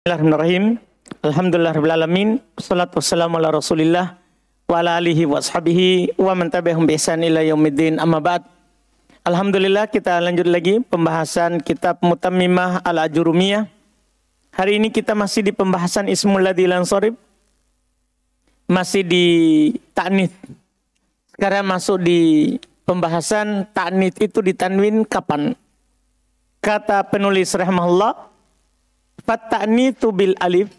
Bismillahirrahmanirrahim. Alhamdulillahirrahmanirrahim. Wassalatu wassalamu ala rasulillah wa ala alihi wa ashabihi wa man tabi'ahum bi ihsan ila yaumiddin, amma ba'd. Alhamdulillah, kita lanjut lagi pembahasan kitab Mutammimah al-Ajurumiyah. Hari ini kita masih di pembahasan Ismul Ladzi la yansarif. Masih di ta'nits. Sekarang masuk di pembahasan ta'nits itu ditanwin kapan. Kata penulis rahimahullah, Fat-ta'nitsu bil alif,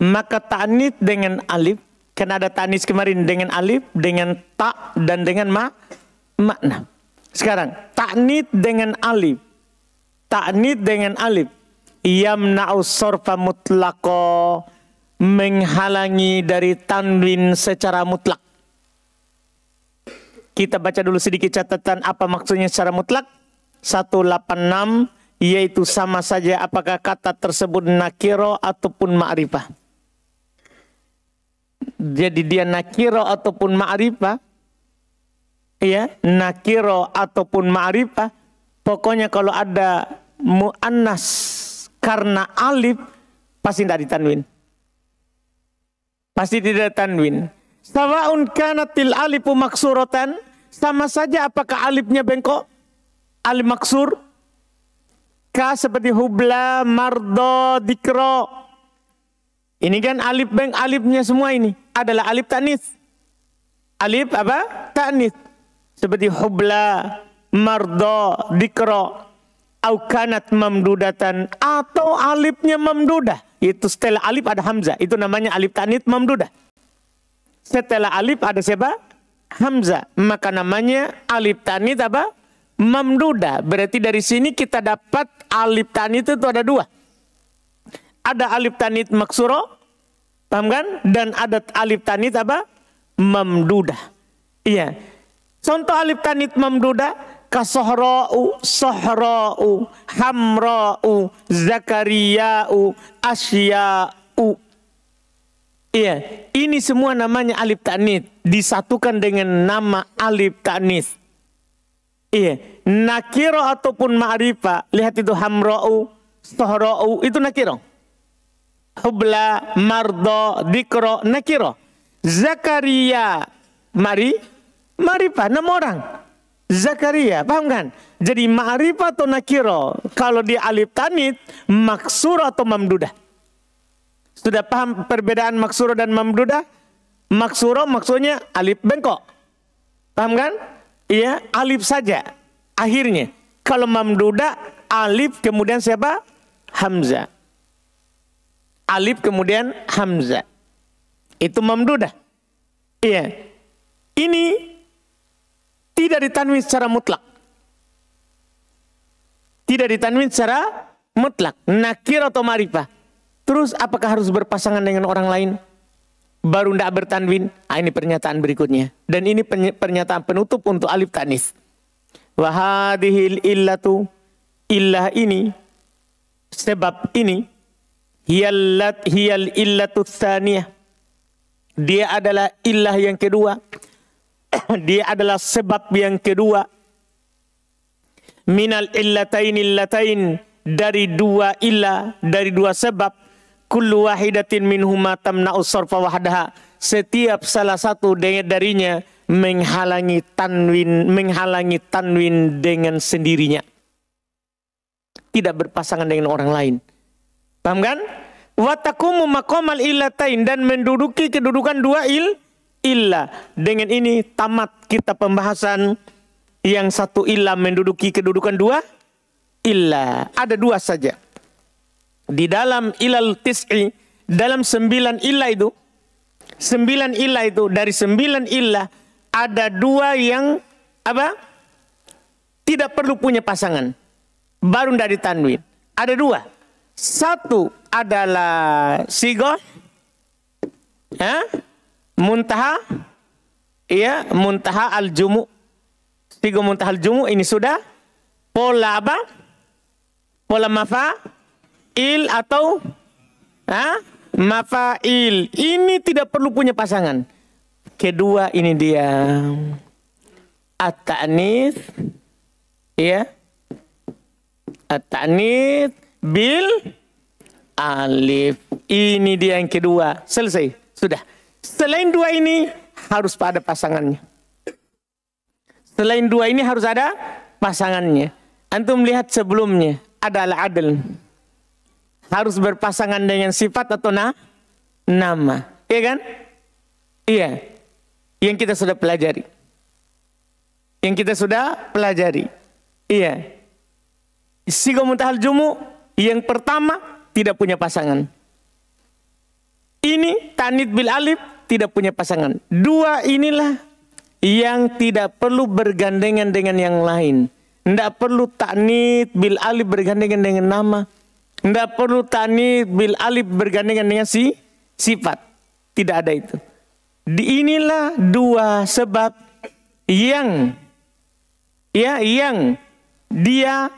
maka ta'nits dengan alif, kan ada ta'nits kemarin dengan alif, dengan ta dan dengan makna. Sekarang ta'nits dengan alif, ta'nits dengan alif, yamna'u sarfa mutlaqo, menghalangi dari tanwin secara mutlak. Kita baca dulu sedikit catatan apa maksudnya secara mutlak. 186, yaitu sama saja apakah kata tersebut nakiro ataupun ma'rifah. Jadi dia nakiro ataupun ma'rifah, ya, nakiro ataupun ma'rifah. Pokoknya kalau ada mu'annas karena alif pasti tidak ditanwin. Pasti tidak ditanwin. Sawa'un kanatil alifu maksuratan, sama saja apakah alifnya bengkok, alif maksur. Ka seperti hubla, mardo, dikro. Ini kan alif beng, alifnya semua ini adalah alif ta'nits. Alif apa? Ta'nits. Seperti hubla, mardo, dikro. Au kanat mamdudatan, atau alifnya mamdudah. Itu setelah alif ada hamzah. Itu namanya alif ta'nits mamdudah. Setelah alif ada siapa? Hamzah. Maka namanya alif ta'nits apa? Mamdudah. Berarti dari sini kita dapat alif ta'nits itu ada dua. Ada alif ta'nits maksuro, paham kan? Dan ada alif ta'nits apa? Mamdudah. Iya. Contoh alif ta'nits mamdudah, kasohra'u, sohra'u, hamra'u, zakariya'u, asya'u. Iya. Ini semua namanya alif ta'nits, disatukan dengan nama alif ta'nits. Iya, nakiro ataupun ma'rifah. Lihat itu hamra'u, sohra'u, itu nakiro. Hubla, mardo, dikro, nakiro. Zakaria, ma'rifah, 6 orang. Zakaria, paham kan? Jadi ma'rifah atau nakiro, kalau di alif ta'nits, maksur atau mamdudah. Sudah paham perbedaan maksuro dan mamdudah? Maksuro maksudnya alif bengkok. Paham kan? Iya, alif saja akhirnya. Kalau mamdudah, alif kemudian siapa? Hamzah. Alif kemudian hamzah. Itu mamdudah. Iya. Ini tidak ditanwin secara mutlak. Tidak ditanwin secara mutlak. Nakir atau ma'rifah. Terus apakah harus berpasangan dengan orang lain baru tidak bertanwin? Ini pernyataan berikutnya. Dan ini pernyataan penutup untuk alif ta'nits. Wahadihil illatu, illah ini, sebab ini, hiyal illatu tsaniyah. Dia adalah illah yang kedua. Dia adalah sebab yang kedua. Minal illatain, dari dua illah, dari dua sebab. Kullu wahidatin minhuma tamna'u sarfa wahdaha. Setiap salah satu darinya menghalangi tanwin dengan sendirinya. Tidak berpasangan dengan orang lain. Paham kan? Wa taqumu maqamal illatain, dan menduduki kedudukan dua illah. Dengan ini tamat kita pembahasan yang satu illah menduduki kedudukan dua illah. Ada dua saja. Di dalam ilal tis'i, dalam 9 illah itu, 9 illah itu, dari 9 illah ada dua yang apa? Tidak perlu punya pasangan, baru tidak ditanwin. Ada dua. Satu adalah sigoh, muntaha, ya, muntaha al-jumu. Sigoh muntaha al-jumu ini sudah. Pola apa? Pola mafa'il atau mafa'il. Ini tidak perlu punya pasangan. Kedua ini dia at-ta'nits, ya, at-ta'nits bil alif. Ini dia yang kedua. Selesai. Sudah. Selain dua ini harus pada pasangannya. Selain dua ini harus ada pasangannya. Antum lihat sebelumnya ada al-adl. Harus berpasangan dengan sifat atau nama. Iya kan? Iya. Yang kita sudah pelajari. Yang kita sudah pelajari. Iya. Sigo muntahal jumu yang pertama tidak punya pasangan. Ini ta'nits bil alif tidak punya pasangan. Dua inilah yang tidak perlu bergandengan dengan yang lain. Tidak perlu ta'nits bil alif bergandengan dengan nama. Tidak perlu ta'nits bil alif bergandengan dengan sifat. Tidak ada itu. Inilah dua sebab yang dia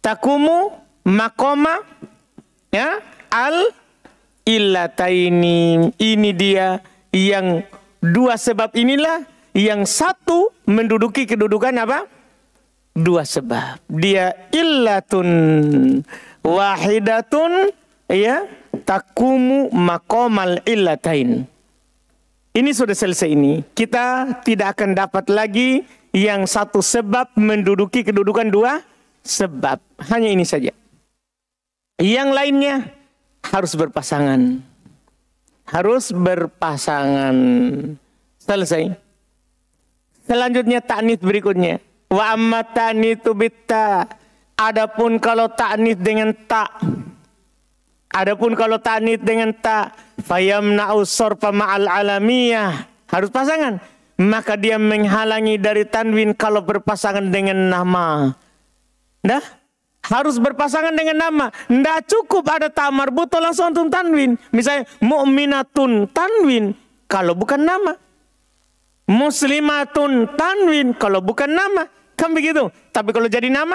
takumu makoma ya al illataini. Ini dia yang dua sebab inilah yang satu menduduki kedudukan apa? Dua sebab. Dia illatun wahidatun ya takumu makomal illatain. Ini sudah selesai ini. Kita tidak akan dapat lagi yang satu sebab menduduki kedudukan dua sebab. Hanya ini saja. Yang lainnya harus berpasangan. Harus berpasangan. Selesai. Selanjutnya ta'nits berikutnya. Wa amma ta'nitu bitta. Adapun kalau ta'nits dengan ta. Adapun kalau ta'nits dengan ta, fayamna'u sorfa ma'al alamiyah. Harus pasangan. Maka dia menghalangi dari tanwin kalau berpasangan dengan nama. Dah? Harus berpasangan dengan nama. Nggak cukup ada ta marbuto langsung antum tanwin. Misalnya mu'minatun tanwin kalau bukan nama. Muslimatun tanwin kalau bukan nama. Kan begitu. Tapi kalau jadi nama,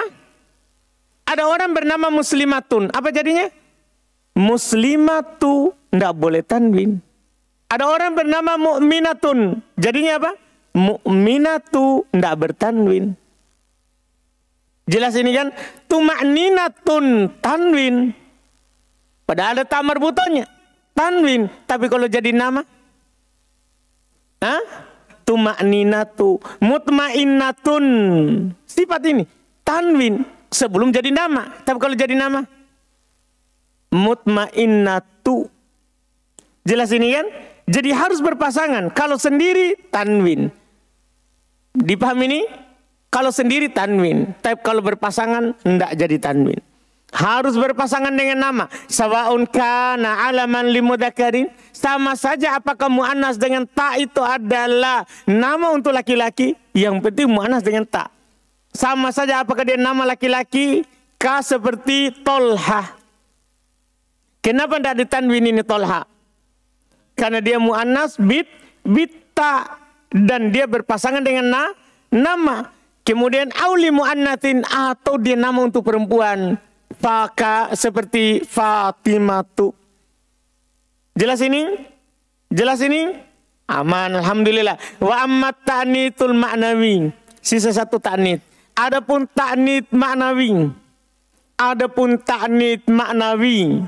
ada orang bernama muslimatun. Apa jadinya? Muslimatu ndak boleh tanwin. Ada orang bernama mu'minatun. Jadinya apa? Mu'minatu ndak bertanwin. Jelas ini kan? Tuma'ninatun tanwin. Padahal ada ta marbutonya. Tanwin. Tapi kalau jadi nama? Tuma'ninatu. Mutma'innatun. Sifat ini. Tanwin. Sebelum jadi nama. Tapi kalau jadi nama? Mutmainnatu. Jelas ini kan? Jadi harus berpasangan. Kalau sendiri tanwin. Dipahami ini? Kalau sendiri tanwin. Tapi kalau berpasangan enggak jadi tanwin. Harus berpasangan dengan nama. Sawa'un kana alaman limudakarin. Sama saja apakah mu'annas dengan ta itu adalah nama untuk laki-laki. Yang penting mu'annas dengan ta. Sama saja apakah dia nama laki-laki. Ka seperti Tolha. Kenapa tidak ditanwin ini Tolha? Karena dia mu'annas bitta. Dan dia berpasangan dengan nama. Kemudian auli mu'annatin atau dia nama untuk perempuan. Faka seperti Fatimatu. Jelas ini? Jelas ini? Aman, alhamdulillah. Wa ammat ta'nitul ma'nawi. Sisa satu ta'nit. Adapun ta'nit ma'nawi. Adapun ta'nit ma'nawi.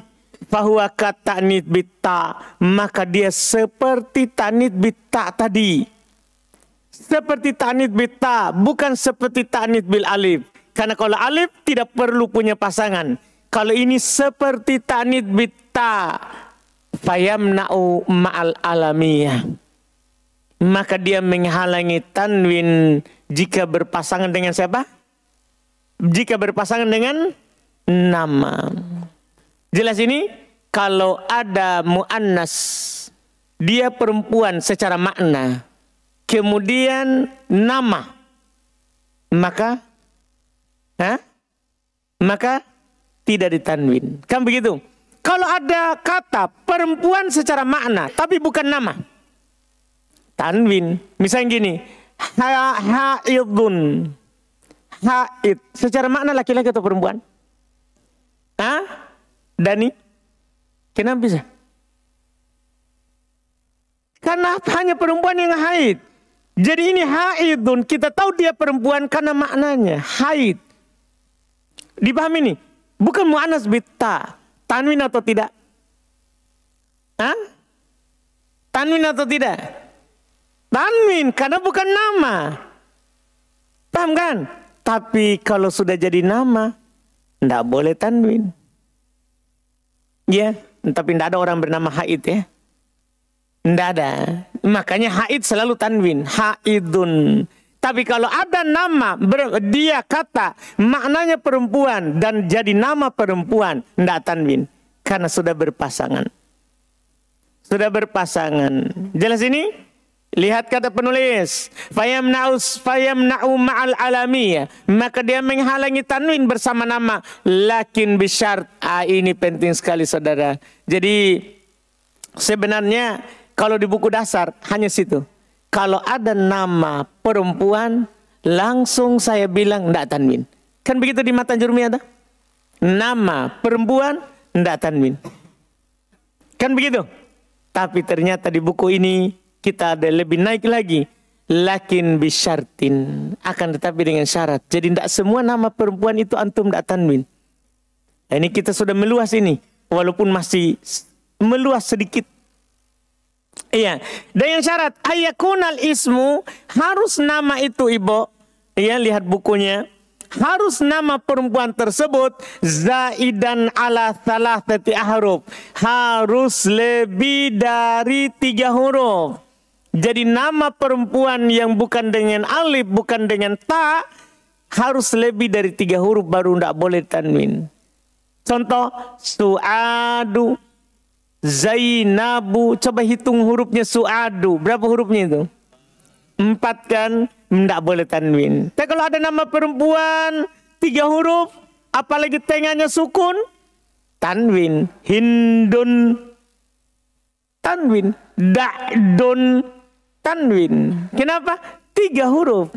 Fahuwa kat ta'nits bitta. Maka dia seperti ta'nits bitta tadi. Seperti ta'nits bitta. Bukan seperti ta'nits bil alif. Karena kalau alif tidak perlu punya pasangan. Kalau ini seperti ta'nits bitta. Fayamna'u ma'al alamiyah. Maka dia menghalangi tanwin jika berpasangan dengan siapa? Jika berpasangan dengan nama. Jelas ini? Kalau ada mu'annas, dia perempuan secara makna, kemudian nama, maka tidak ditanwin. Kan begitu? Kalau ada kata perempuan secara makna, tapi bukan nama, tanwin. Misalnya gini, haidun, haid, secara makna laki-laki atau perempuan? Dani? Kenapa bisa? Karena hanya perempuan yang haid. Jadi ini haidun. Kita tahu dia perempuan karena maknanya. Haid. Dipahami nih? Bukan mu'annas bitta. Tanwin atau tidak? Hah? Tanwin atau tidak? Tanwin, karena bukan nama. Paham kan? Tapi kalau sudah jadi nama, tidak boleh tanwin. Ya, tapi tidak ada orang bernama Haid ya. Tidak ada. Makanya Haid selalu tanwin. Haidun. Tapi kalau ada nama, dia kata maknanya perempuan dan jadi nama perempuan, tidak tanwin. Karena sudah berpasangan. Sudah berpasangan. Jelas ini? Lihat kata penulis. Fayamna'u ma'al alamiyyah. Maka dia menghalangi tanwin bersama nama. Lakin bisyart. Ini penting sekali saudara. Jadi sebenarnya kalau di buku dasar hanya situ. Kalau ada nama perempuan langsung saya bilang tidak tanwin. Kan begitu di matan jurumiyah? Nama perempuan tidak tanwin. Kan begitu? Tapi ternyata di buku ini kita ada lebih naik lagi. Lakin bisyartin. Akan tetapi dengan syarat. Jadi tidak semua nama perempuan itu antum tidak tanwin. Nah, ini kita sudah meluas ini. Walaupun masih meluas sedikit. Iya. Dengan syarat. Ayakunal ismu. Harus nama itu ibu. Iya, lihat bukunya. Harus nama perempuan tersebut zaidan ala thalathati ahruf. Harus lebih dari 3 huruf. Jadi nama perempuan yang bukan dengan alif, bukan dengan ta, harus lebih dari 3 huruf baru tidak boleh tanwin. Contoh, Su'adu, Zainabu. Coba hitung hurufnya Su'adu. Berapa hurufnya itu? 4 kan? Tidak boleh tanwin. Tapi kalau ada nama perempuan 3 huruf, apalagi tengahnya sukun, tanwin. Hindun, tanwin. Da'dun, tanwin. Kenapa? 3 huruf.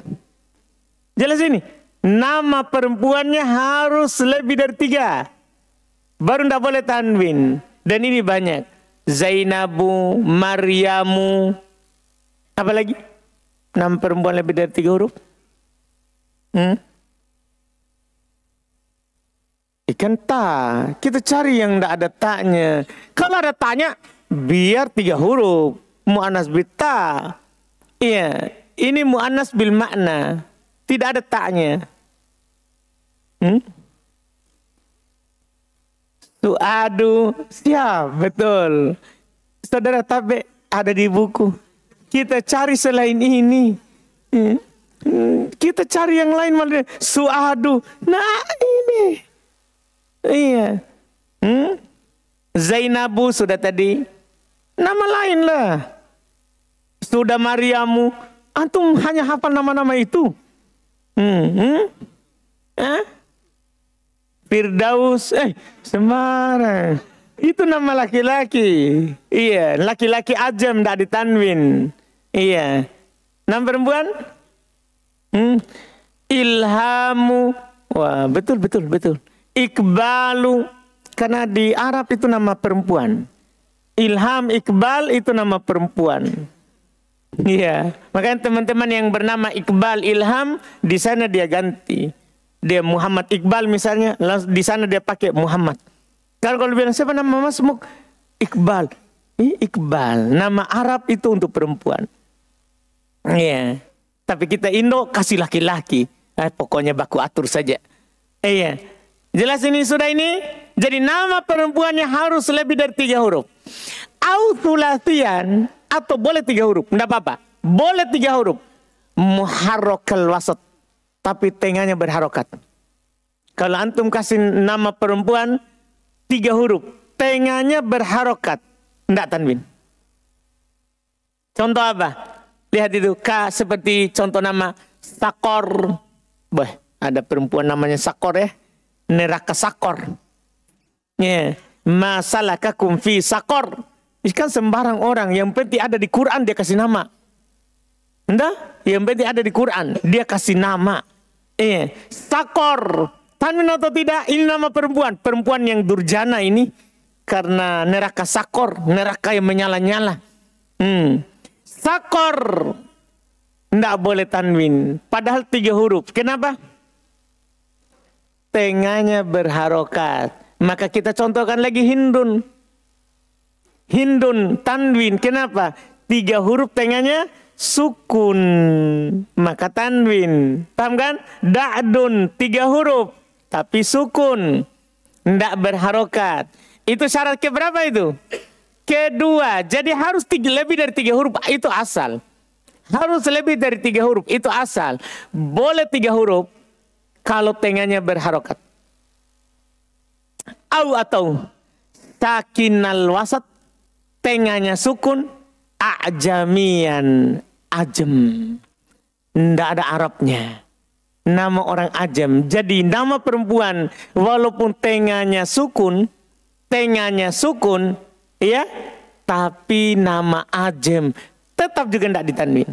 Jelas ini. Nama perempuannya harus lebih dari 3. Baru tidak boleh tanwin. Dan ini banyak. Zainabu, Maryamu. Apa lagi? Nama perempuan lebih dari 3 huruf. Ikan ta. Kita cari yang tidak ada taknya. Kalau ada taknya, biar 3 huruf. Mu'annas bitta. Iya. Ini mu'annas bil makna. Tidak ada taknya. Su'adu. Siap. Betul. Saudara Tabe ada di buku. Kita cari selain ini. Kita cari yang lain. Su'adu. Nah ini. Iya. Zainabu sudah tadi. Nama lain lah. Sudah Maryamu. Antum hanya hafal nama-nama itu. Firdaus. Sembarang. Itu nama laki-laki. Iya. Laki-laki ajam tidak ditanwin. Iya. Nama perempuan? Ilhamu. Wah, betul. Iqbalu. Karena di Arab itu nama perempuan. Ilham, Iqbal itu nama perempuan. Iya. Makanya teman-teman yang bernama Iqbal, Ilham, di sana dia ganti. Dia Muhammad Iqbal misalnya, di sana dia pakai Muhammad. Kalau bilang siapa nama masmu? Iqbal. Iqbal. Nama Arab itu untuk perempuan. Iya. Tapi kita Indo kasih laki-laki. Pokoknya baku atur saja. Iya. Jelas ini sudah ini. Jadi nama perempuannya harus lebih dari 3 huruf. Autulatian atau boleh 3 huruf. Tidak apa-apa. Boleh 3 huruf. Muharrakal wasat. Tapi tengahnya berharokat. Kalau antum kasih nama perempuan 3 huruf. Tengahnya berharokat. Tidak tanwin. Contoh apa? Lihat itu, seperti contoh nama Sakor. Ada perempuan namanya Sakor ya. Neraka Sakor. Ya. Masalakakum fi Sakor. Kan sembarang orang. Yang penting ada di Quran dia kasih nama. Enggak? Yang penting ada di Quran. Dia kasih nama. Sakor. Tanwin atau tidak? Ini nama perempuan. Perempuan yang durjana ini. Karena neraka Sakor. Neraka yang menyala-nyala. Sakor. Tidak boleh tanwin. Padahal 3 huruf. Kenapa? tengahnya berharokat. Maka kita contohkan lagi Hindun. Hindun, tanwin. Kenapa? 3 huruf tengahnya sukun. Maka tanwin. Paham kan? Da'dun, 3 huruf. Tapi sukun. Tidak berharokat. Itu syarat keberapa itu? Kedua. Jadi harus lebih dari 3 huruf. Itu asal. Harus lebih dari 3 huruf. Itu asal. Boleh 3 huruf kalau tengahnya berharokat. Atau sakinal wasat, tengahnya sukun, ajamian, ajem. Tidak ada Arabnya. Nama orang ajem. Jadi nama perempuan walaupun tengahnya sukun, ya, tapi nama ajem tetap juga tidak ditanwin.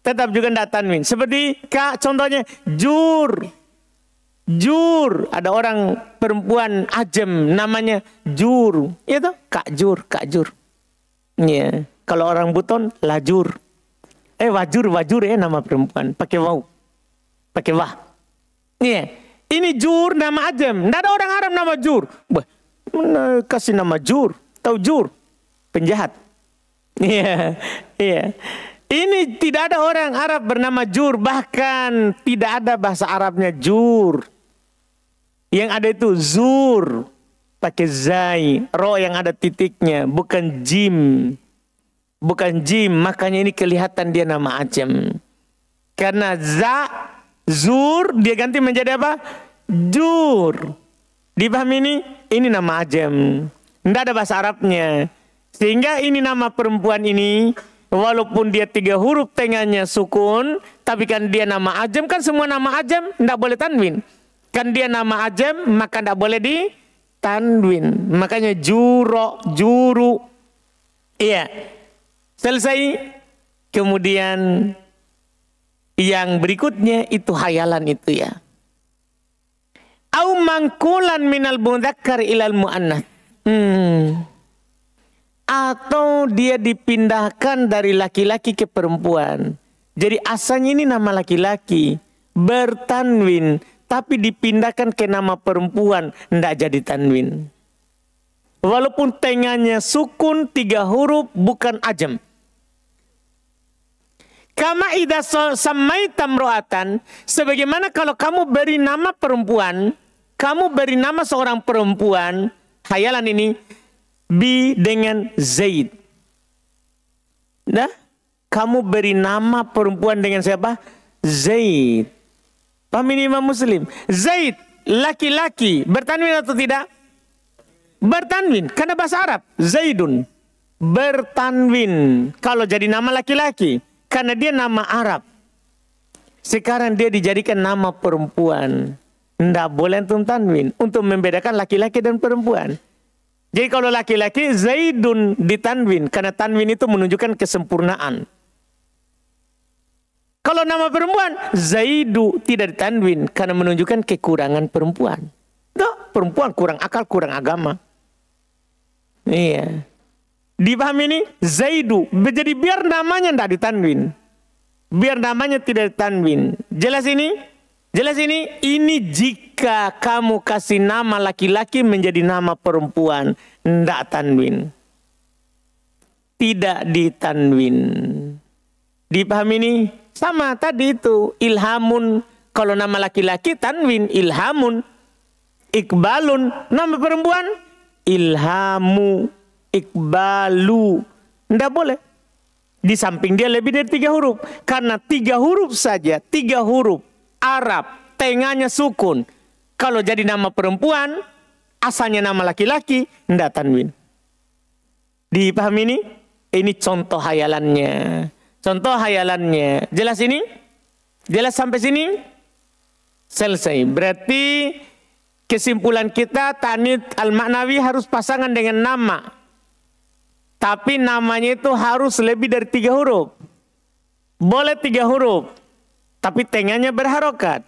Tetap juga tidak tanwin. Seperti contohnya Jur. Jur, ada orang perempuan ajem namanya Jur, ya toh? Kak Jur. Ya, kalau orang Buton Lajur. Wajur ya nama perempuan, pakai wau. Pakai wah. Ya, ini Jur nama ajem. Tidak ada orang Arab nama Jur. Kasih nama Jur, tahu Jur? Penjahat. Iya, iya. Ini tidak ada orang Arab bernama Jur, bahkan tidak ada bahasa Arabnya Jur. Yang ada itu zur, pakai zai, ro yang ada titiknya, bukan jim. Bukan jim, makanya ini kelihatan dia nama ajem. Karena zur, dia ganti menjadi apa? Jur. Dipahami ini? Ini nama ajem. Tidak ada bahasa Arabnya. Sehingga ini nama perempuan ini, walaupun dia 3 huruf tengahnya sukun, tapi kan dia nama ajem, kan semua nama ajem tidak boleh tanwin. Kan dia nama ajem, maka tidak boleh ditanwin. Makanya juro, juru. Iya. Selesai. Kemudian yang berikutnya itu hayalan itu ya. Au mangkulan minal mudzakkar ilal muannats. Atau dia dipindahkan dari laki-laki ke perempuan. Jadi asalnya ini nama laki-laki, bertanwin, tapi dipindahkan ke nama perempuan, tidak jadi tanwin. Walaupun tengahnya sukun 3 huruf, bukan ajem. Kama idza samaita imra'atan, sebagaimana kalau kamu beri nama perempuan, kamu beri nama seorang perempuan, hayalan ini dengan Zaid. Nah, kamu beri nama perempuan dengan siapa? Zaid. Paham ini Imam Muslim? Zaid, laki-laki, bertanwin atau tidak? Bertanwin, karena bahasa Arab. Zaidun, bertanwin. Kalau jadi nama laki-laki, karena dia nama Arab. Sekarang dia dijadikan nama perempuan. Tidak boleh untuk tanwin, untuk membedakan laki-laki dan perempuan. Jadi kalau laki-laki, Zaidun ditanwin, karena tanwin itu menunjukkan kesempurnaan. Kalau nama perempuan, Zaidu tidak ditanwin karena menunjukkan kekurangan perempuan. Tuh, perempuan kurang akal, kurang agama. Iya. Dipahami ini? Zaidu. Jadi biar namanya tidak ditanwin. Biar namanya tidak ditanwin. Jelas ini? Jelas ini? Ini jika kamu kasih nama laki-laki menjadi nama perempuan. Tidak tanwin. Tidak ditanwin. Dipahami ini? Sama tadi itu. Ilhamun. Kalau nama laki-laki tanwin. Ilhamun. Iqbalun. Nama perempuan? Ilhamu. Iqbalu. Tidak boleh. Di samping dia lebih dari 3 huruf. Karena 3 huruf saja. 3 huruf. Arab. Tengahnya sukun. Kalau jadi nama perempuan. Asalnya nama laki-laki. Tidak tanwin. Dipahami ini? Ini contoh hayalannya. Contoh hayalannya. Jelas ini? Jelas sampai sini? Selesai. Berarti kesimpulan kita ta'nits al-ma'nawi harus pasangan dengan nama. Tapi namanya itu harus lebih dari 3 huruf. Boleh 3 huruf. Tapi tengahnya berharokat.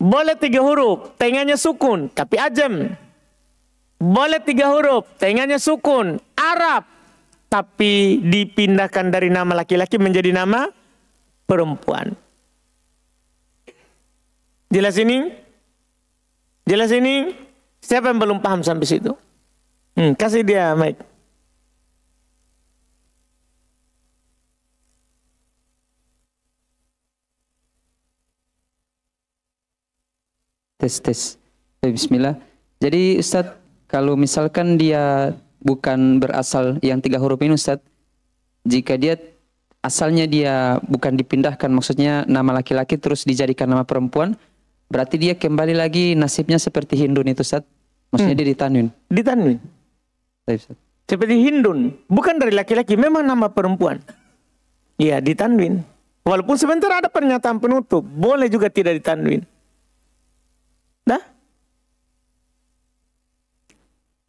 Boleh 3 huruf. Tengahnya sukun. Tapi ajem. Boleh 3 huruf. Tengahnya sukun. Arab. Tapi dipindahkan dari nama laki-laki menjadi nama perempuan. Jelas ini? Jelas ini? Siapa yang belum paham sampai situ? Kasih dia mic. Tes. Bismillah. Jadi Ustadz, kalau misalkan dia bukan berasal yang 3 huruf ini Ustadz, jika dia asalnya dia bukan dipindahkan, maksudnya nama laki-laki terus dijadikan nama perempuan, berarti dia kembali lagi nasibnya seperti Hindun itu Ustadz. Maksudnya dia ditanwin. Ditanwin. Seperti Hindun. Bukan dari laki-laki, memang nama perempuan. Iya, ditanwin. Walaupun sebentar ada pernyataan penutup, boleh juga tidak ditanwin. Dah?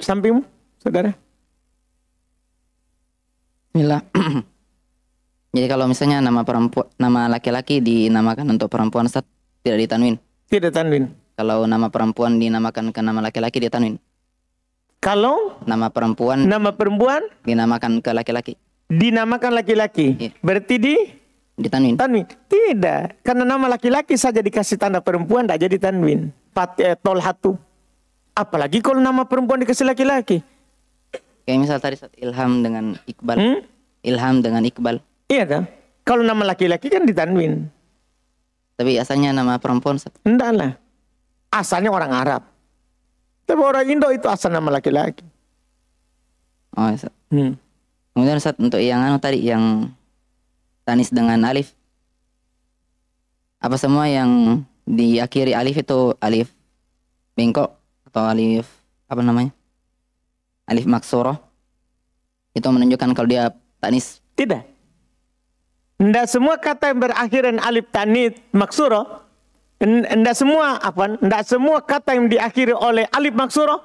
Sampingmu, saudara? Bismillah. Jadi kalau misalnya nama perempuan, nama laki-laki dinamakan untuk perempuan, Ustaz, tidak ditanwin. Tidak tanwin. Kalau nama perempuan dinamakan ke nama laki-laki, ditanwin. Kalau nama perempuan dinamakan ke laki-laki, dinamakan laki-laki, iya, berarti ditanwin. Tanwin. Tidak, karena nama laki-laki saja dikasih tanda perempuan, tidak jadi tanwin. Tolhatu. Apalagi kalau nama perempuan dikasih laki-laki. Kayak misal tadi Ilham dengan Iqbal. Ilham dengan Iqbal. Iya kan? Kalau nama laki-laki kan ditanwin. Tapi asalnya nama perempuan, Ustaz. Enggak lah. Asalnya orang Arab. Tapi orang Indo itu asal nama laki-laki. Oh, Ustaz. Kemudian Ustaz, untuk yang tadi yang tanis dengan alif, apa semua yang diakhiri alif itu alif bengkok atau alif apa namanya? Alif maksurah. Itu menunjukkan kalau dia tanis. Tidak. Tidak semua kata yang berakhiran alif tanis maksurah. Tidak semua kata yang diakhiri oleh alif maksurah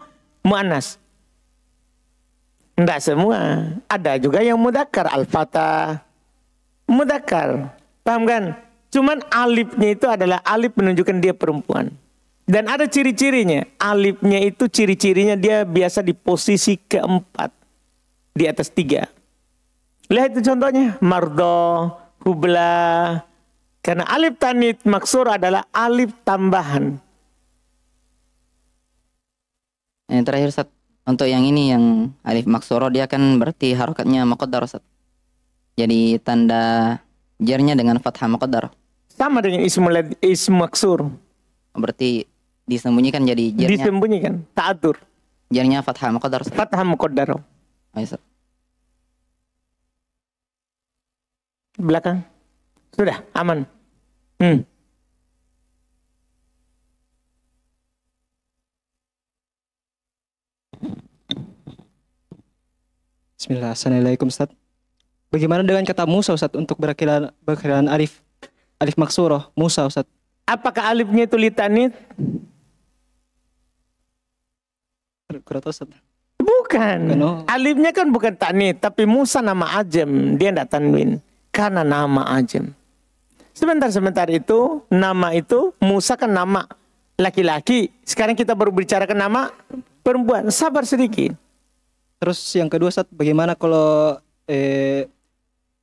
muannas. Tidak semua. Ada juga yang mudzakkar, al-fatah. Mudzakkar. Paham kan? Cuman alifnya itu adalah alif menunjukkan dia perempuan. Dan ada ciri-cirinya. Alifnya itu ciri-cirinya dia biasa di posisi keempat. Di atas 3. Lihat itu contohnya. Mardo, hubla. Karena alif tanit maksur adalah alif tambahan. Yang terakhir Ustaz, untuk yang ini yang alif maksuro, dia kan berarti harokatnya muqaddar, Ustaz. Jadi tanda jarnya dengan fathah muqaddar. Sama dengan ism maksur. Berarti disembunyikan, jadi jarnya disembunyikan, ta'atur. Jarnya fathah muqaddar. Fathah muqaddar. Belakang. Sudah, aman. Bismillah, assalamualaikum Ustaz. Bagaimana dengan kata Musa Ustaz untuk berakhiran alif maksurah Musa Ustaz? Apakah alifnya itu litanit? Kurang tahu Ustaz. Bukan. Alifnya kan bukan tanit, tapi Musa nama ajem, dia tidak tanwin karena nama ajem. Sebentar itu nama itu Musa kan nama laki-laki. Sekarang kita baru bicarakan nama perempuan. Sabar sedikit. Terus yang kedua Ustaz, bagaimana kalau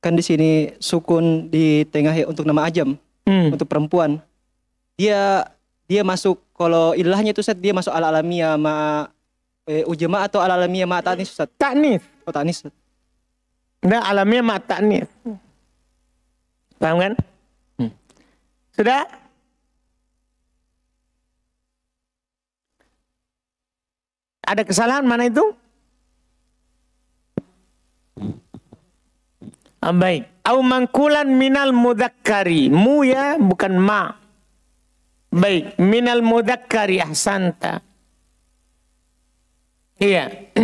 kan di sini sukun di tengah untuk nama ajam untuk perempuan. Dia masuk, kalau ilahnya itu Ustaz, dia masuk al-alamiyah ma ujma atau al-alamiyah ma ta'nis Ustaz? Ta'nis. Oh, ta'nis. Nah, alamiyah ma ta'nis. Paham kan? Sudah? Ada kesalahan mana itu? Baik. Au mangkulan minal mudzakkari. Mu ya, bukan ma. Baik. Minal mudzakkari ahsanta. Iya.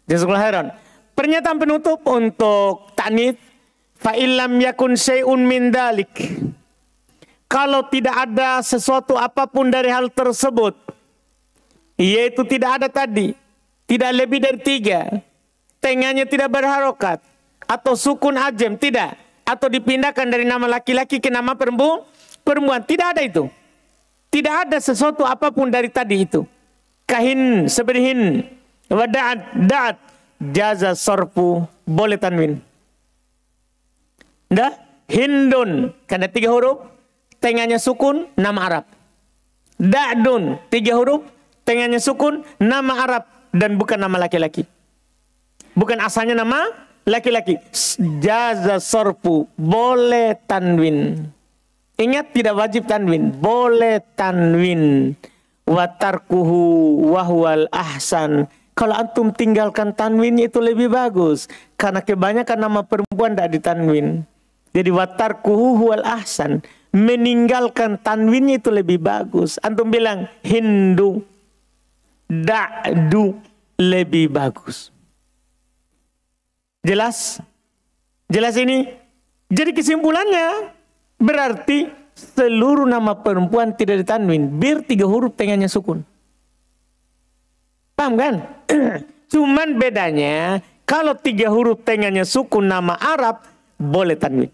Jazakallahu khairan. Pernyataan penutup untuk ta'nits. Fa illam yakun syai'un min dalik. Kalau tidak ada sesuatu apapun dari hal tersebut, yaitu tidak ada tadi, tidak lebih dari 3, tengahnya tidak berharokat, atau sukun ajem, tidak, atau dipindahkan dari nama laki-laki ke nama perempuan, tidak ada itu. Tidak ada sesuatu apapun dari tadi itu. Kahin, seberhin, wada'at, da'at, jaza sorfu, boleh tanwin. Hindun, karena 3 huruf, tengahnya sukun, nama Arab. Da'dun 3 huruf, tengahnya sukun, nama Arab dan bukan nama laki-laki. Bukan asalnya nama laki-laki. Jaza sorfu, boleh tanwin. Ingat tidak wajib tanwin, boleh tanwin. Watarkuhu wahwal ahsan. Kalau antum tinggalkan tanwin itu lebih bagus. Karena kebanyakan nama perempuan tidak ditanwin. Jadi watarkuhu wal ahsan. Meninggalkan tanwin itu lebih bagus. Antum bilang Hindu, Da'du lebih bagus. Jelas? Jelas ini? Jadi kesimpulannya berarti seluruh nama perempuan tidak ditanwin. Bir 3 huruf tengahnya sukun. Paham kan? Cuman bedanya kalau 3 huruf tengahnya sukun nama Arab boleh tanwin.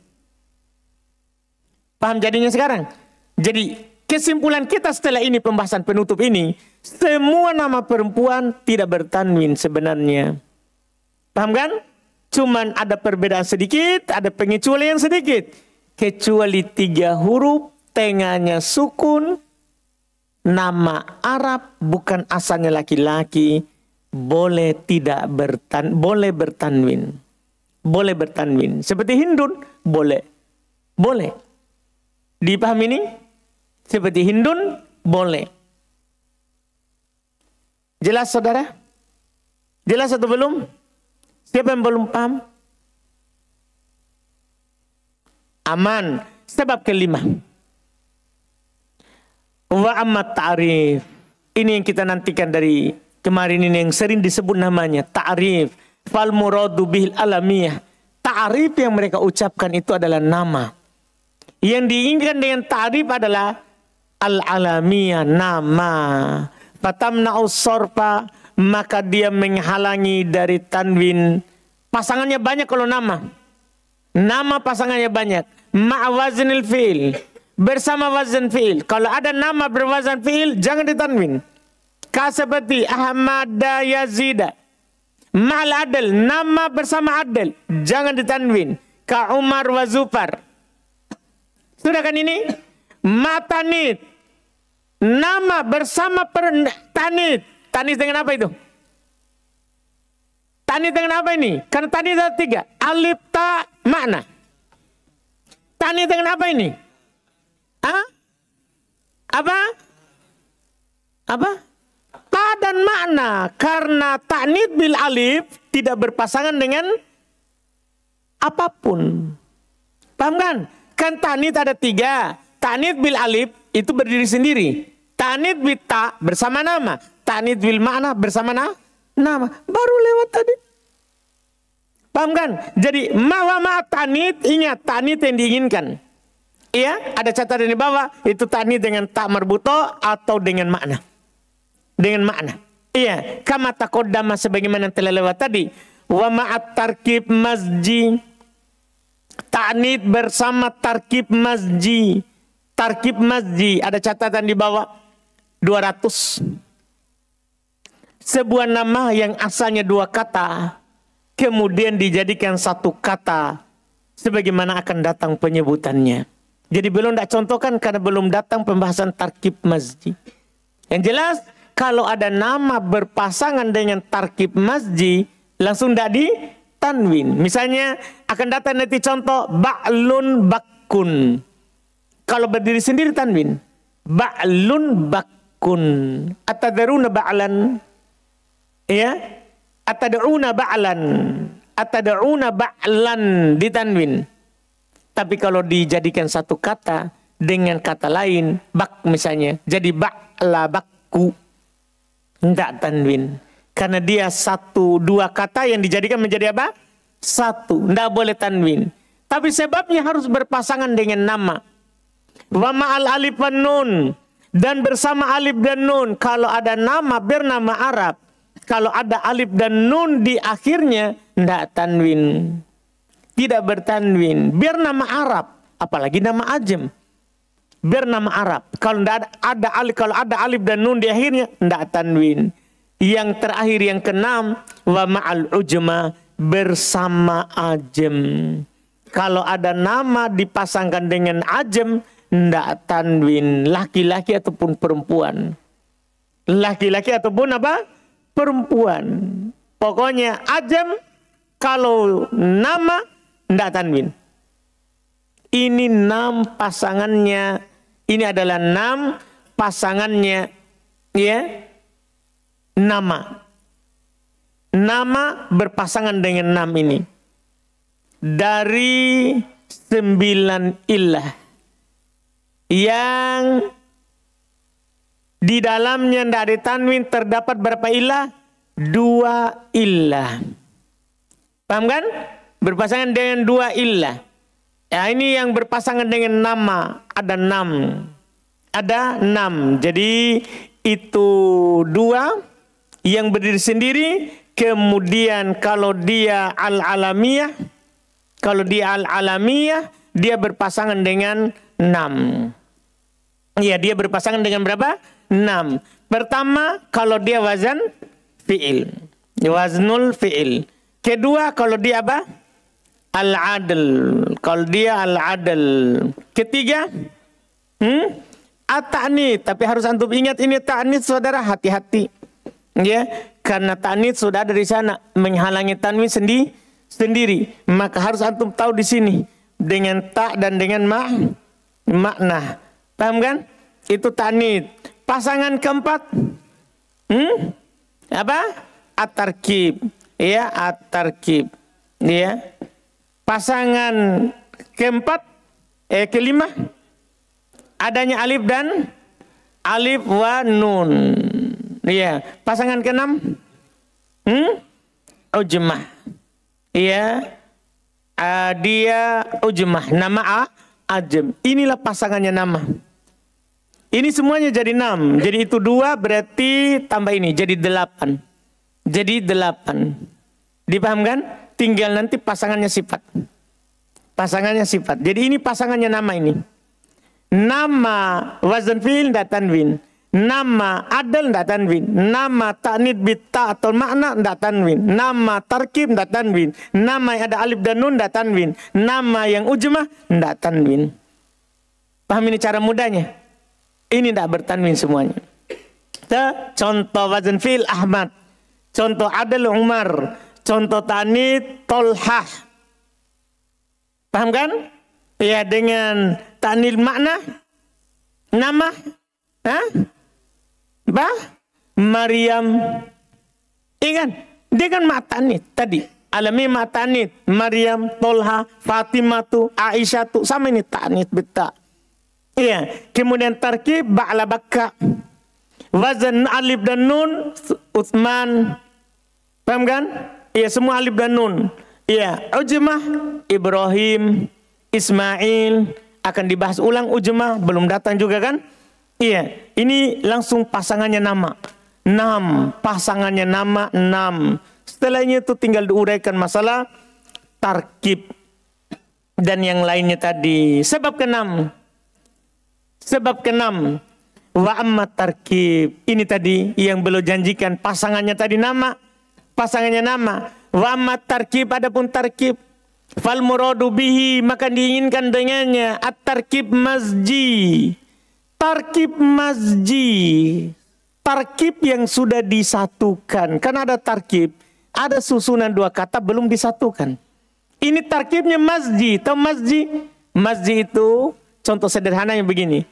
Paham jadinya sekarang? Jadi kesimpulan kita setelah ini, pembahasan penutup ini, semua nama perempuan tidak bertanwin sebenarnya. Paham kan? Cuman ada perbedaan sedikit, ada pengecualian sedikit. Kecuali 3 huruf tengahnya sukun, nama Arab bukan asalnya laki-laki, boleh bertanwin. Boleh bertanwin. Seperti Hindun, boleh. Boleh. Dipahami ini? Seperti Hindun, boleh. Jelas saudara? Jelas atau belum? Siapa yang belum paham? Aman. Sebab kelima. Wa ammat ta'rif. Ini yang kita nantikan dari kemarin ini yang sering disebut namanya ta'rif. Fal muradu bihil alamiyah. Ta'rif yang mereka ucapkan itu adalah nama. Yang diinginkan dengan ta'rif adalah al-alamiyah, nama. Fatamna'us sorfa, maka dia menghalangi dari tanwin. Pasangannya banyak kalau nama. Nama pasangannya banyak. Ma'waznil fi'il. Bersama wazan fi'il. Kalau ada nama berwazan fi'il, jangan ditanwin. Seperti Ahmada Yazida. Ma'al adil. Nama bersama adil. Jangan ditanwin. Ka Umar wa Zufar. Sudah kan ini? Matanit. Nama bersama tanit. Tanit dengan apa itu? Tanit dengan apa ini? Karena tanit ada 3. Alif, ta, makna. Tanit dengan apa ini? Hah? Apa? Apa? Ta dan makna. Karena tanit bil alif tidak berpasangan dengan apapun. Paham kan? Kan tanit ada 3. Tanit bil alif itu berdiri sendiri. Tanit bil ta bersama nama. Tanit bil makna bersama nama. Baru lewat tadi. Paham kan? Jadi ma tanit, ingat tanit yang diinginkan. Iya, ada catatan di bawah. Itu tanit dengan ta marbuto atau dengan makna. Dengan makna. Iya, kama taqaddama sebagaimana telah lewat tadi. Wa ma'at tarkib masji. Ta'nid bersama tarkib masji. Tarkib masji. Ada catatan di bawah. 200. Sebuah nama yang asalnya 2 kata. Kemudian dijadikan 1 kata. Sebagaimana akan datang penyebutannya. Jadi belum tidak contohkan karena belum datang pembahasan tarkib masji. Yang jelas. Kalau ada nama berpasangan dengan tarkib masji. Langsung tidak ditanwin. Misalnya akan datang nanti contoh ba'lun bakkun. Kalau berdiri sendiri tanwin. Ba'lun bakkun. Atadaruna ba'lan. Ya. Atad'una ba'lan. Atad'una ba'lan ditanwin. Tapi kalau dijadikan 1 kata dengan kata lain, bak misalnya, jadi ba'la bakku. Tidak tanwin. Karena dia 1, 2 kata yang dijadikan menjadi apa? 1. Tidak boleh tanwin. Tapi sebabnya harus berpasangan dengan nama. Wa ma'al alif wan nun. Dan bersama alif dan nun. Kalau ada nama bernama Arab. Kalau ada alif dan nun di akhirnya. Tidak tanwin. Tidak bertanwin. Biar nama Arab. Apalagi nama Ajam. Biar nama Arab. Kalau ada alif dan nun di akhirnya. Tidak tanwin. Yang terakhir yang ke-6. Wa ma'al ujma. Bersama Ajam. Kalau ada nama dipasangkan dengan Ajam. ndak tanwin, laki-laki ataupun perempuan. Laki-laki ataupun apa? Perempuan. Pokoknya ajam kalau nama ndak tanwin. Ini 6 pasangannya. Ini adalah 6 pasangannya, ya. Nama. Nama berpasangan dengan 6 ini. Dari 9 ilah. Yang di dalamnya tidak ada tanwin, terdapat berapa ilah? 2 ilah. Paham kan? Berpasangan dengan 2 ilah. Ya, ini yang berpasangan dengan nama. Ada 6. Ada 6. Jadi itu 2 yang berdiri sendiri. Kemudian kalau dia al-alamiyah. Kalau dia al-alamiyah, dia berpasangan dengan 6. Ya, dia berpasangan dengan berapa? 6. Pertama, kalau dia wazan fi'il. Waznul fi'il. Kedua, kalau dia apa? Al-adl. Kalau dia al-adl. Ketiga, at-ta'nid. Tapi harus antum ingat ini ta'nid, saudara, hati-hati. Ya, karena ta'nid sudah ada di sana menghalangi tanwin sendiri. Maka harus antum tahu di sini dengan ta dan dengan makna. Paham kan? Itu ta'nid. Pasangan keempat, apa? At-tarkib. Ya, at-tarkib. Ya. Pasangan keempat, kelima, adanya alif dan alif wa nun. Iya. Pasangan keenam, ujmah. Iya. Dia ujmah. Nama ajam. Inilah pasangannya nama. Ini semuanya jadi 6. Jadi itu 2 berarti tambah ini jadi 8. Jadi 8. Dipahamkan? Tinggal nanti pasangannya sifat. Pasangannya sifat. Jadi ini pasangannya nama ini. Nama wazan fi'il ndak tanwin. Nama adal ndak tanwin. Nama ta'nid bitta atau makna ndak tanwin. Nama tarkib ndak tanwin. Nama yang ada alif dan nun ndak tanwin. Nama yang ujmah ndak tanwin. Paham ini cara mudahnya? Ini ndak bertanwin semuanya. Contoh wazan fi'il Ahmad. Contoh adal Umar. Contoh ta'nid Tolhah. Paham kan? Ya, dengan ta'nid makna nama Maryam. Ingat, dia kan ta'nid tadi. Alami ta'nid Maryam, Tolha, Fatimatu, Aisyatu, sama ini ta'nid beta. Iya, kemudian tarkib ba'la bakka. Wazan alif dan nun Utsman. Paham kan? Iya, semua alif dan nun. Iya, ujmah Ibrahim, Ismail, akan dibahas ulang ujmah, belum datang juga kan? Iya, ini langsung pasangannya nama. 6, pasangannya nama 6. Setelahnya itu tinggal diuraikan masalah tarkib dan yang lainnya tadi. Sebab ke-6. Sebab ke-6. Wa amma tarkib. Ini tadi yang beliau janjikan pasangannya tadi nama. Pasangannya nama. Wa amma tarkib, adapun tarkib. Fal muradu bihi, maka diinginkan dengannya at-tarkib mazji. Tarkib mazji. Tarkib yang sudah disatukan. Kan ada tarkib, ada susunan 2 kata belum disatukan. Ini tarkibnya mazji. Tahu mazji? Mazji itu contoh sederhananya begini.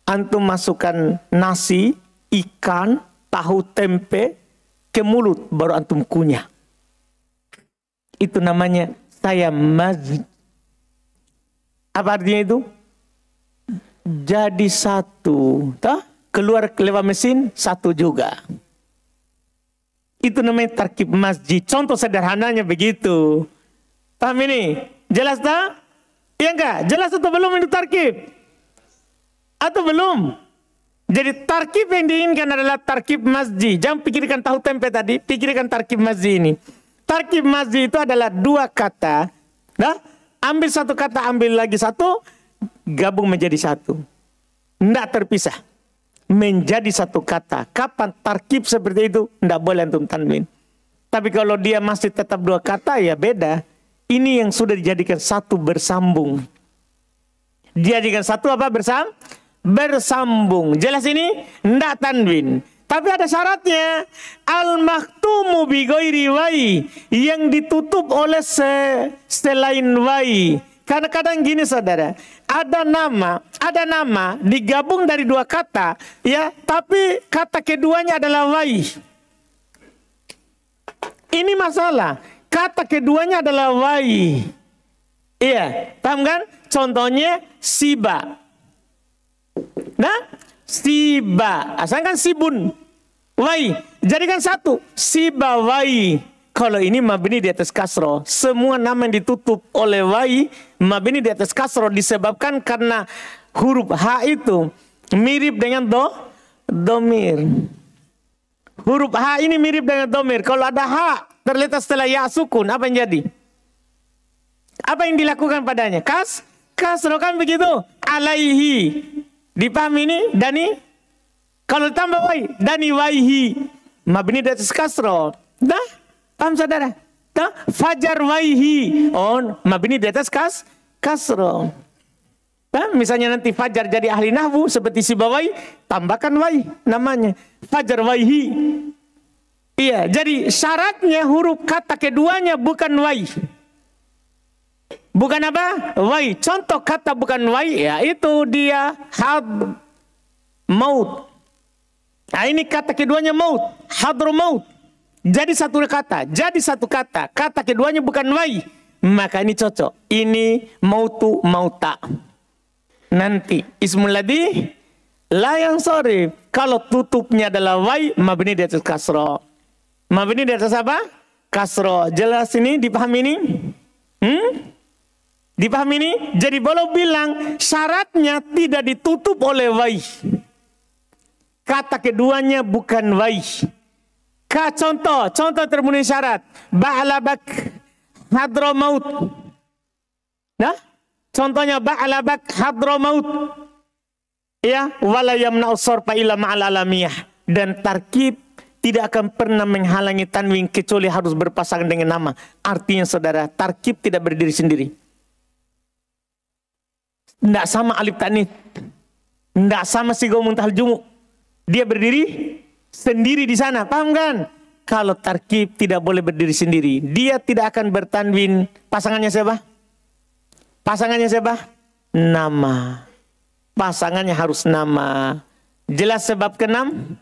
Antum masukkan nasi, ikan, tahu, tempe ke mulut, baru antum kunyah. Itu namanya saya mazj. Apa artinya itu? Jadi satu. Tah? Keluar lewat mesin, satu juga. Itu namanya tarkib mazji. Contoh sederhananya begitu. Paham ini? Jelas tak? Iya enggak? Jelas atau belum ini tarkib? Atau belum? Jadi tarkib yang diinginkan adalah tarkib mazji. Jangan pikirkan tahu tempe tadi, pikirkan tarkib mazji ini. Tarkib mazji itu adalah 2 kata. Nah, ambil 1 kata, ambil lagi 1, gabung menjadi 1. Tidak terpisah. Menjadi 1 kata. Kapan tarkib seperti itu? Tidak boleh antum tanwin. Tapi kalau dia masih tetap 2 kata, ya beda. Ini yang sudah dijadikan 1 bersambung. Dijadikan satu apa? Bersambung. Jelas ini? Ndak tanwin. Tapi ada syaratnya. Al-maktumu bi ghairi wai, yang ditutup oleh selain wai. Karena kadang gini saudara, ada nama digabung dari dua kata, ya, tapi kata keduanya adalah wai. Ini masalah. Kata keduanya adalah wai. Iya, paham kan? Contohnya siba. Nah, siba, asalkan sibun. Wai, jadikan satu. Siba wai. Kalau ini mabni di atas kasro, semua nama yang ditutup oleh wai, mabni di atas kasro disebabkan karena huruf H itu mirip dengan domir. Huruf H ini mirip dengan domir. Kalau ada H terletak setelah ya sukun, apa yang jadi? Apa yang dilakukan padanya? Kasro kan begitu. Alaihi. Dipahami ini? Dani? Kalau tambah wai, dani waihi. Mabni di atas kasro. Dah? Paham saudara? Dah? Fajar waihi. Oh, mabni di atas kasro. Nah, misalnya nanti fajar jadi ahli nahwu seperti si bawai, tambahkan wai namanya. Fajar waihi. Iya, jadi syaratnya huruf kata keduanya bukan wai. Bukan apa? Wai. Contoh kata bukan wai, ya itu dia maut. Nah, ini kata keduanya maut. Maut. Jadi satu kata. Kata keduanya bukan wai. Maka ini cocok. Ini mautu mauta. Nanti ismul ladhi la yang sorry. Kalau tutupnya adalah wai, mabni di atas kasro. Mabni di atas apa? Kasro. Jelas ini? Dipahami ini? Dipahami ini? Jadi boleh bilang syaratnya tidak ditutup oleh wai. Kata keduanya bukan wai. Contoh terpenuhi syarat. Ba'labak hadramaut. Nah, contohnya ba'labak hadramaut. Ya, wala yamna'u sarfa illa ma'al alamiyah. Dan tarkib tidak akan pernah menghalangi tanwin kecuali harus berpasangan dengan nama. Artinya saudara, tarkib tidak berdiri sendiri. Tidak sama alif ta'nits. Tidak sama sigau muntahal jumu. Dia berdiri sendiri di sana, paham kan? Kalau tarkib tidak boleh berdiri sendiri. Dia tidak akan bertanwin. Pasangannya siapa? Pasangannya siapa? Nama. Pasangannya harus nama. Jelas sebab keenam?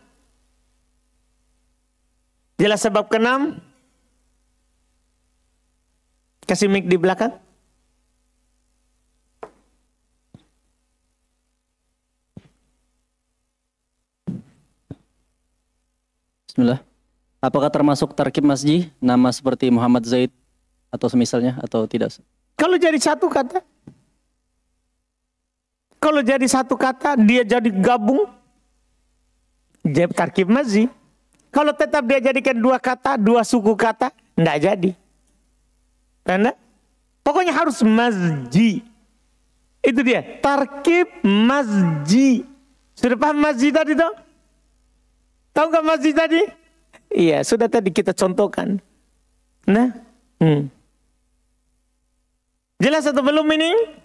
Jelas sebab keenam? Kasih mic di belakang. Bismillah. Apakah termasuk tarkib masjid nama seperti Muhammad Zaid atau semisalnya atau tidak? Kalau jadi satu kata. Kalau jadi satu kata dia jadi gabung. Jadi tarkib masjid. Kalau tetap dia jadikan dua kata, dua suku kata, enggak jadi. Karena pokoknya harus masjid. Itu dia, tarkib masjid. Sudah paham masjid tadi toh? Tahu nggak masjid tadi? Iya, sudah tadi kita contohkan. Nah, jelas atau belum ini?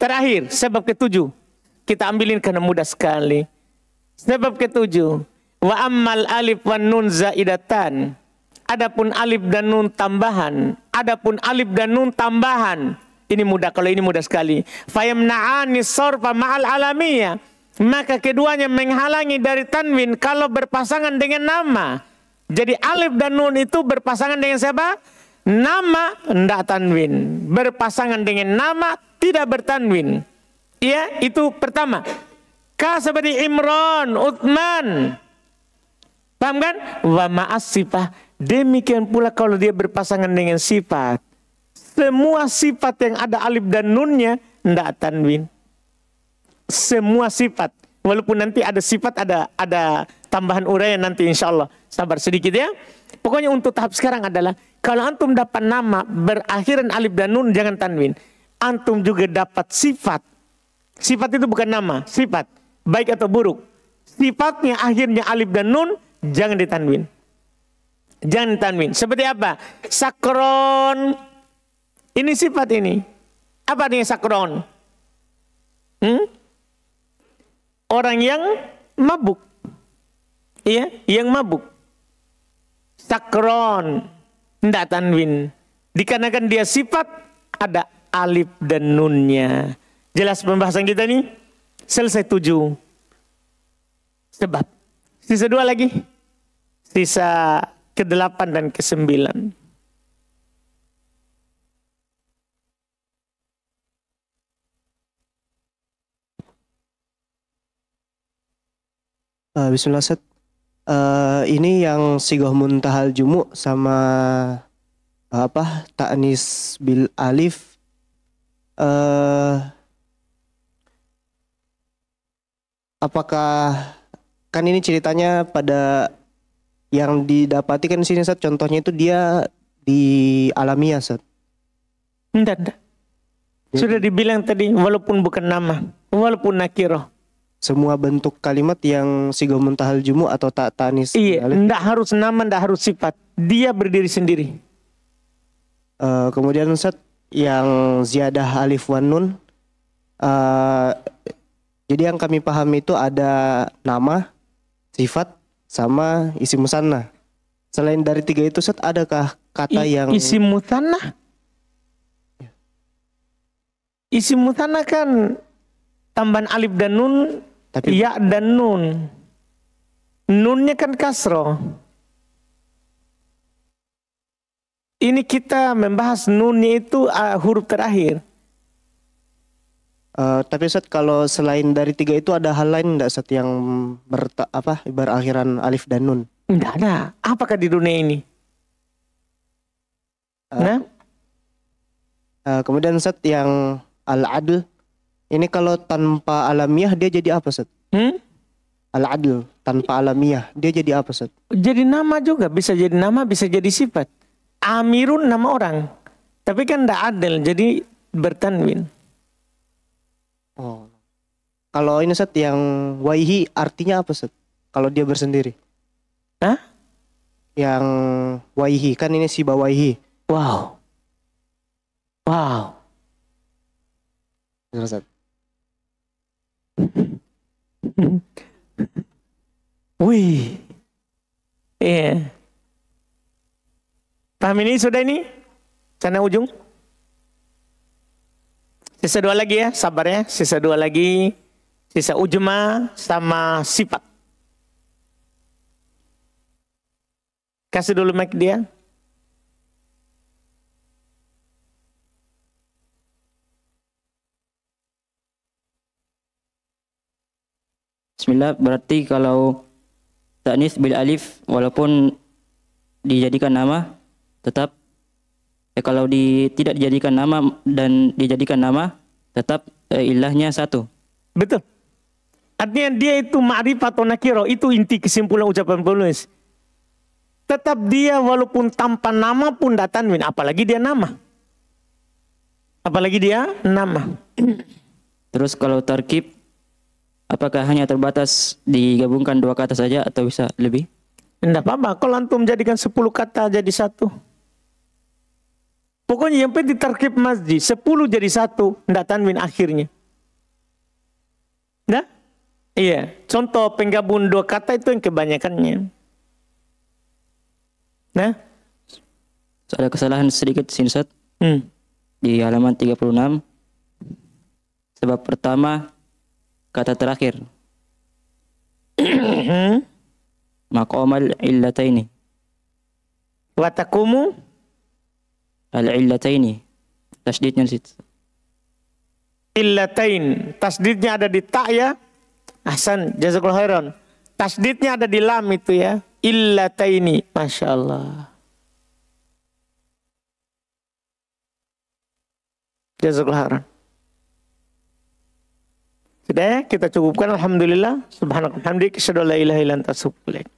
Terakhir, sebab ketujuh. Kita ambilin karena mudah sekali. Sebab ketujuh. Wa ammal alif wan nun zaidatan. Adapun alif dan nun tambahan. Adapun alif dan nun tambahan. Ini mudah, kalau ini mudah sekali. Fayamna'ani sarfa ma'al alamiyah. Maka keduanya menghalangi dari tanwin kalau berpasangan dengan nama. Jadi alif dan nun itu berpasangan dengan siapa? Nama, tidak tanwin. Berpasangan dengan nama, tidak bertanwin. Ya, itu pertama. Ka seperti Imran, Uthman. Paham kan? Wa ma'as sifat. Demikian pula kalau dia berpasangan dengan sifat. Semua sifat yang ada alif dan nunnya, tidak tanwin. Semua sifat, walaupun nanti ada sifat, ada tambahan uraian nanti insya Allah. Sabar sedikit ya. Pokoknya untuk tahap sekarang adalah kalau antum dapat nama berakhiran alif dan nun jangan tanwin. Antum juga dapat sifat. Sifat itu bukan nama, sifat baik atau buruk. Sifatnya akhirnya alif dan nun jangan ditanwin. Jangan ditanwin. Seperti apa? Sakron. Ini sifat ini. Apa artinya sakron? Orang yang mabuk. Iya, yang mabuk. Sakron, tidak tanwin. Dikarenakan dia sifat, ada alif dan nunnya. Jelas pembahasan kita nih? Selesai 7. Sebab. Sisa 2 lagi. Sisa ke-8 dan ke-9. Bismillah Ustaz. Ini yang sigoh muntahal jumu sama ta'nis bil alif. Apakah kan ini ceritanya pada yang didapati kan di sini Ustaz, contohnya itu dia di alamiah Ustaz. Enggak. Sudah dibilang tadi, walaupun bukan nama, walaupun nakiroh. Semua bentuk kalimat yang sigoh muntahal jumu atau ta'nis. Iya, enggak harus nama, enggak harus sifat. Dia berdiri sendiri. Kemudian Ustaz, yang ziyadah alif wan nun. Jadi yang kami pahami itu ada nama, sifat, sama isim musanna. Selain dari 3 itu Ustaz, adakah kata yang isim musanna? Isim musanna kan tambahan alif dan nun, tapi ya dan nun. Nunnya kan kasroh. Ini kita membahas nunnya itu huruf terakhir. Tapi Ustaz, kalau selain dari 3 itu ada hal lain enggak Ustaz yang berakhiran alif dan nun? Enggak ada. Apakah di dunia ini? Kemudian Ustaz, yang al-adl, ini kalau tanpa alamiah dia jadi apa Ustaz? Al-adl tanpa alamiah dia jadi apa Ustaz? Jadi nama juga, bisa jadi nama, bisa jadi sifat. Amirun nama orang, tapi kan tidak adil, jadi bertanwin. Oh. Kalau ini Ustaz, yang waihi artinya apa Ustaz? Kalau dia bersendiri? Hah? Yang waihi, kan ini si bawaihi. Wow. Ustaz. Wih. Iya. Paham ini sudah ini? Sana ujung. Sisa 2 lagi ya, sabar ya. Sisa 2 lagi. Sisa ujma sama sifat. Kasih dulu mic dia. Bismillah, berarti kalau ta'nis bil alif walaupun dijadikan nama tetap kalau tidak dijadikan nama dan dijadikan nama tetap ilahnya satu. Betul. Artinya dia itu ma'rifat atau nakiro, itu inti kesimpulan ucapan penulis. Tetap dia walaupun tanpa nama pun tanwin, apalagi dia nama. Terus kalau tarkib, apakah hanya terbatas digabungkan 2 kata saja atau bisa lebih? Tidak apa-apa, kalau antum jadikan 10 kata jadi 1. Pokoknya yang penting tarkib masjid, 10 jadi 1, tidak tanwin akhirnya. Nah, iya, contoh penggabung 2 kata itu yang kebanyakannya. Nah, Ada kesalahan sedikit sini Ustaz. Di halaman 36. Sebab pertama kata terakhir. Maqamal illataini. Wa taqumu al-illataini. Tasdidnya di situ. Illatain. Tasdidnya ada di ta ya. Ahsan, jazakallahu khairan. Tasdidnya ada di lam itu ya. Illataini. Masya Allah. Jazakallahu khairan. Sudah ya, kita cukupkan. Alhamdulillah. Subhanallah. Alhamdulillah. Asyhadu an la ilaha illa anta astaghfiruka wa atubu ilaik.